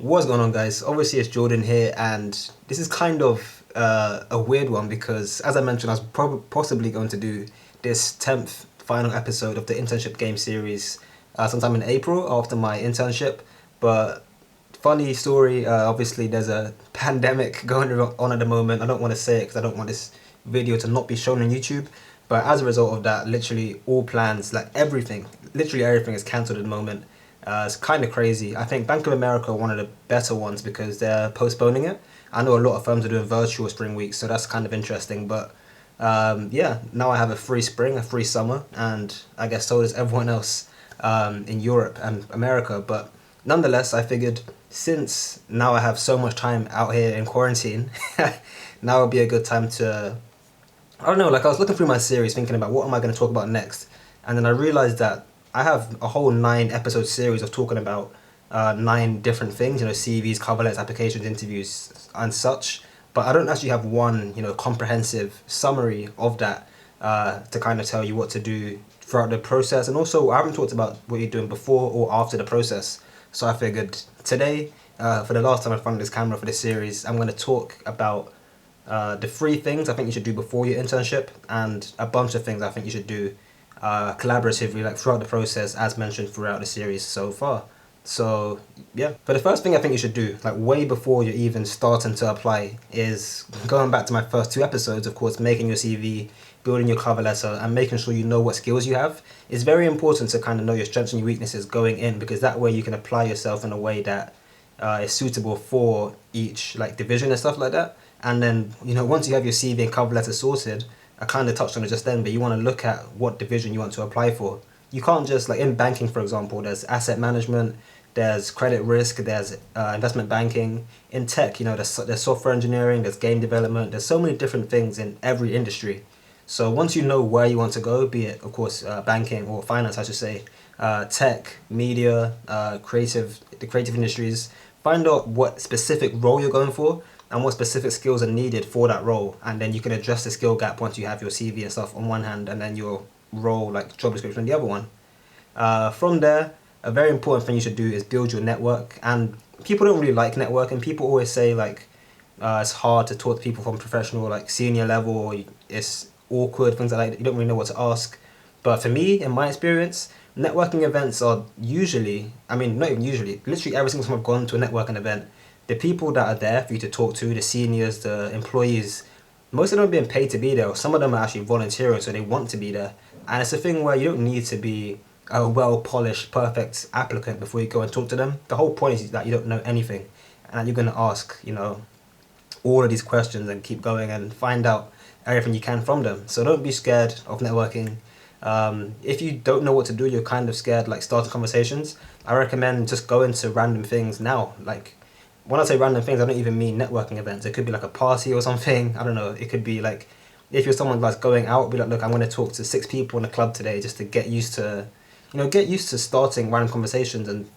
What's going on, guys? Obviously, it's Jordan here, and this is kind of a weird one because, as I mentioned, I was possibly going to do this 10th final episode of the internship game series sometime in April after my internship. But funny story, obviously, there's a pandemic going on at the moment. I don't want to say it because I don't want this video to not be shown on YouTube. But as a result of that, literally all plans, like everything, literally everything is cancelled at the moment. It's kind of crazy. I think Bank of America are one of the better ones because they're postponing it. I know a lot of firms are doing virtual spring weeks, so that's kind of interesting. But yeah, now I have a free spring, a free summer, and I guess so does everyone else in Europe and America. But nonetheless, I figured since now I have so much time out here in quarantine, now would be a good time to, I don't know, like I was looking through my series thinking about what am I going to talk about next. And then I realized that I have a whole 9 episode series of talking about 9 different things, CVs, cover letters, applications, interviews, and such. But I don't actually have one, comprehensive summary of that to kind of tell you what to do throughout the process. And also, I haven't talked about what you're doing before or after the process. So I figured today, for the last time in front of this camera for this series, I'm going to talk about the 3 things I think you should do before your internship and a bunch of things I think you should do collaboratively, like throughout the process, as mentioned throughout the series so far. So yeah, but the first thing I think you should do, like way before you're even starting to apply, is going back to my first 2 episodes. Of course, making your CV, building your cover letter, and making sure you know what skills you have. It's very important to kind of know your strengths and your weaknesses going in, because that way you can apply yourself in a way that is suitable for each like division and stuff like that. And then once you have your CV and cover letter sorted, I kind of touched on it just then, but you want to look at what division you want to apply for. You can't just, like in banking, for example, there's asset management, there's credit risk, there's investment banking. In tech, there's software engineering, there's game development, there's so many different things in every industry. So once you know where you want to go, be it, of course, banking or finance, I should say, tech, media, the creative industries, find out what specific role you're going for and what specific skills are needed for that role, and then you can address the skill gap once you have your CV and stuff on one hand, and then your role, like job description, on the other one. From there, a very important thing you should do is build your network. And people don't really like networking. People always say like it's hard to talk to people from professional, like senior level, or it's awkward, things like that. You don't really know what to ask. But for me, in my experience, networking events are usually, I mean, not even usually, literally every single time I've gone to a networking event, the people that are there for you to talk to, the seniors, the employees, most of them are being paid to be there, or some of them are actually volunteering, so they want to be there. And it's a thing where you don't need to be a well-polished, perfect applicant before you go and talk to them. The whole point is that you don't know anything, and you're going to ask, all of these questions and keep going and find out everything you can from them. So don't be scared of networking. If you don't know what to do, you're kind of scared, like starting conversations, I recommend just going to random things now. Like, when I say random things, I don't even mean networking events. It could be like a party or something. I don't know. It could be like, if you're someone that's going out, be like, look, I'm going to talk to 6 people in a club today just to get used to, starting random conversations and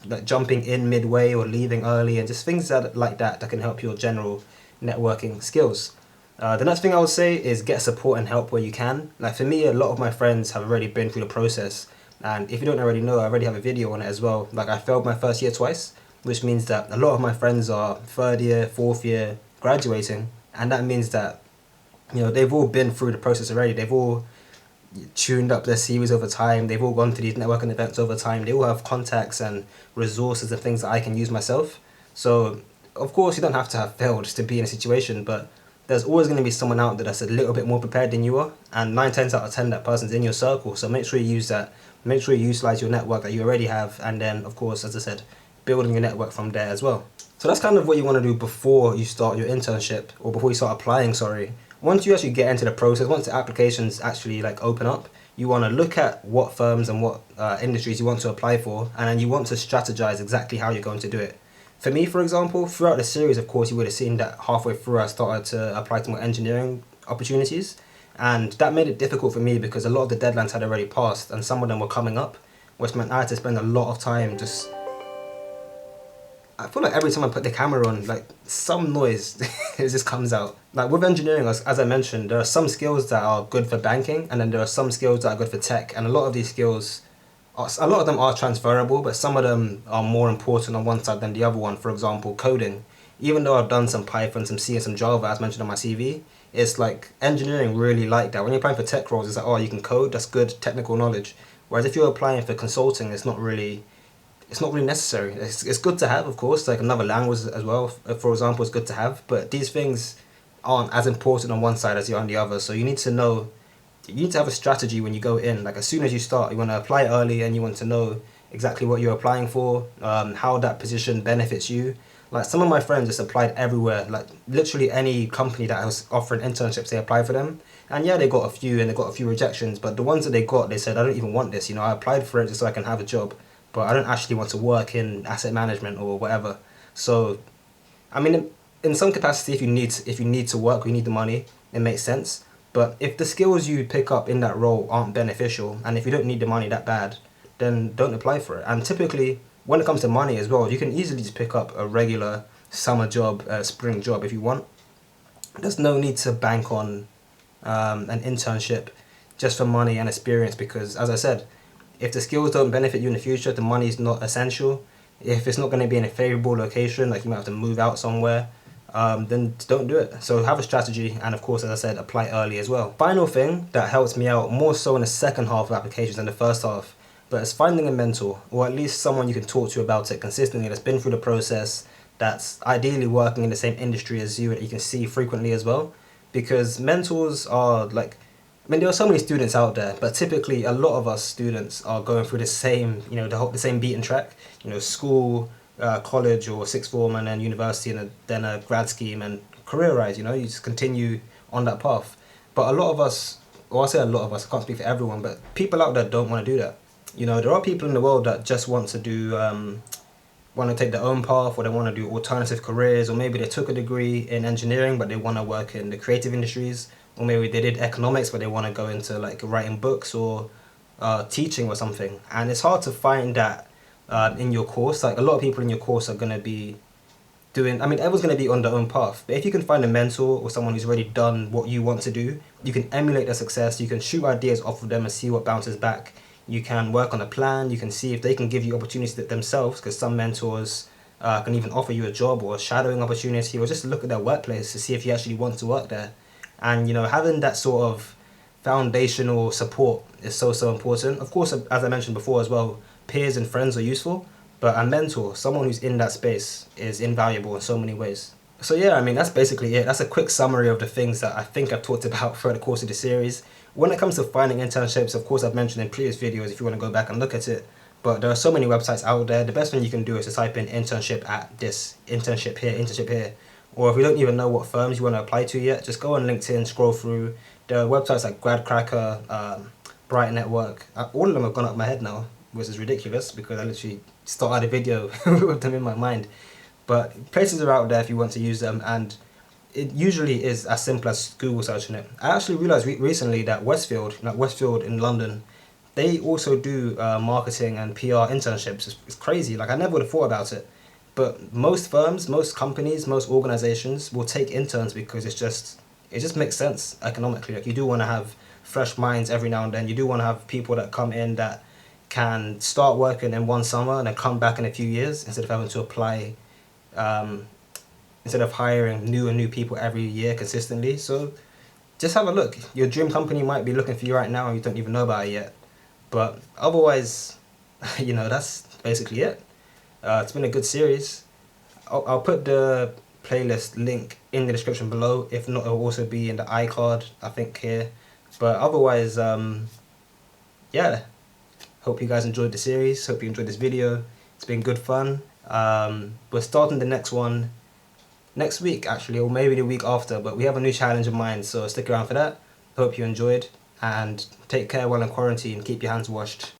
like jumping in midway or leaving early, and just things like that can help your general networking skills. The next thing I would say is get support and help where you can. Like for me, a lot of my friends have already been through the process, and if you don't already know, I already have a video on it as well. Like I failed my first year twice, which means that a lot of my friends are 3rd year, 4th year graduating, and that means that they've all been through the process already. They've all tuned up their series over time. They've all gone to these networking events over time. They all have contacts and resources and things that I can use myself. So of course you don't have to have failed to be in a situation, but there's always going to be someone out there that's a little bit more prepared than you are, and 9 times out of 10 that person's in your circle. So make sure you use that. Make sure you utilize your network that you already have, and then of course, as I said, building your network from there as well. So that's kind of what you want to do before you start your internship, or before you start applying, sorry. Once you actually get into the process, once the applications actually like open up, you want to look at what firms and what industries you want to apply for, and then you want to strategize exactly how you're going to do it. For me, for example, throughout the series, of course, you would have seen that halfway through I started to apply to more engineering opportunities, and that made it difficult for me because a lot of the deadlines had already passed and some of them were coming up, which meant I had to spend a lot of time just, I feel like every time I put the camera on, like some noise it just comes out. Like with engineering, as I mentioned, there are some skills that are good for banking, and then there are some skills that are good for tech, and a lot of these skills a lot of them are transferable, but some of them are more important on one side than the other one. For example, coding. Even though I've done some Python, some C, and some Java, as mentioned on my CV, it's like engineering really like that. When you're applying for tech roles, it's like, oh, you can code, that's good technical knowledge. Whereas if you're applying for consulting, it's not really necessary. It's good to have, of course, like another language as well, for example, is good to have. But these things aren't as important on one side as they are on the other. So you need to have a strategy when you go in. Like as soon as you start, you want to apply early and you want to know exactly what you're applying for, how that position benefits you. Like some of my friends just applied everywhere, like literally any company that was offering internships, they applied for them. And yeah, they got a few and they got a few rejections, but the ones that they got, they said, I don't even want this. I applied for it just so I can have a job, but I don't actually want to work in asset management or whatever. So, I mean, in some capacity, if you need to work, you need the money, it makes sense. But if the skills you pick up in that role aren't beneficial, and if you don't need the money that bad, then don't apply for it. And typically, when it comes to money as well, you can easily just pick up a regular summer job, spring job if you want. There's no need to bank on an internship just for money and experience because, as I said, if the skills don't benefit you in the future, the money is not essential. If it's not going to be in a favorable location, like you might have to move out somewhere, then don't do it. So have a strategy, and of course, as I said, apply early as well. Final thing that helps me out more so in the second half of applications than the first half, but it's finding a mentor or at least someone you can talk to about it consistently that's been through the process, that's ideally working in the same industry as you that you can see frequently as well. Because mentors are like, I mean, there are so many students out there, but typically a lot of us students are going through the same, the same beaten track, school, college or sixth form and then university and then a grad scheme and career rise, you just continue on that path. But a lot of us, or I say a lot of us, I can't speak for everyone, but people out there don't want to do that. There are people in the world that just want to want to take their own path, or they want to do alternative careers, or maybe they took a degree in engineering but they want to work in the creative industries, or maybe they did economics but they want to go into like writing books or teaching or something. And it's hard to find that in your course. Like a lot of people in your course are going to be doing, I mean, everyone's going to be on their own path, but if you can find a mentor or someone who's already done what you want to do, you can emulate their success, you can shoot ideas off of them and see what bounces back. You can work on a plan, you can see if they can give you opportunities themselves, because some mentors can even offer you a job or a shadowing opportunity, or just look at their workplace to see if you actually want to work there. And having that sort of foundational support is so important. Of course, as I mentioned before as well, peers and friends are useful, but a mentor, someone who's in that space, is invaluable in so many ways. So yeah, I mean, that's basically it. That's a quick summary of the things that I think I've talked about throughout the course of the series. When it comes to finding internships, of course, I've mentioned in previous videos if you want to go back and look at it, but there are so many websites out there. The best thing you can do is to type in internship at this, internship here. Or if you don't even know what firms you want to apply to yet, just go on LinkedIn, scroll through. There are websites like GradCracker, Bright Network. All of them have gone up my head now, which is ridiculous because I literally started a video with them in my mind. But places are out there if you want to use them, and it usually is as simple as Google searching it. I actually realised recently that Westfield in London, they also do marketing and PR internships. It's crazy. Like I never would have thought about it. But most firms, most companies, most organizations will take interns because it just makes sense economically. Like you do want to have fresh minds every now and then. You do want to have people that come in that can start working in one summer and then come back in a few years instead of having to apply, instead of hiring new people every year consistently. So just have a look. Your dream company might be looking for you right now and you don't even know about it yet. But otherwise, that's basically it. It's been a good series. I'll put the playlist link in the description below. If not, it'll also be in the iCard, I think, here. But otherwise, yeah. Hope you guys enjoyed the series. Hope you enjoyed this video. It's been good fun. We're starting the next one next week, actually, or maybe the week after. But we have a new challenge in mind, so stick around for that. Hope you enjoyed. And take care while in quarantine. Keep your hands washed.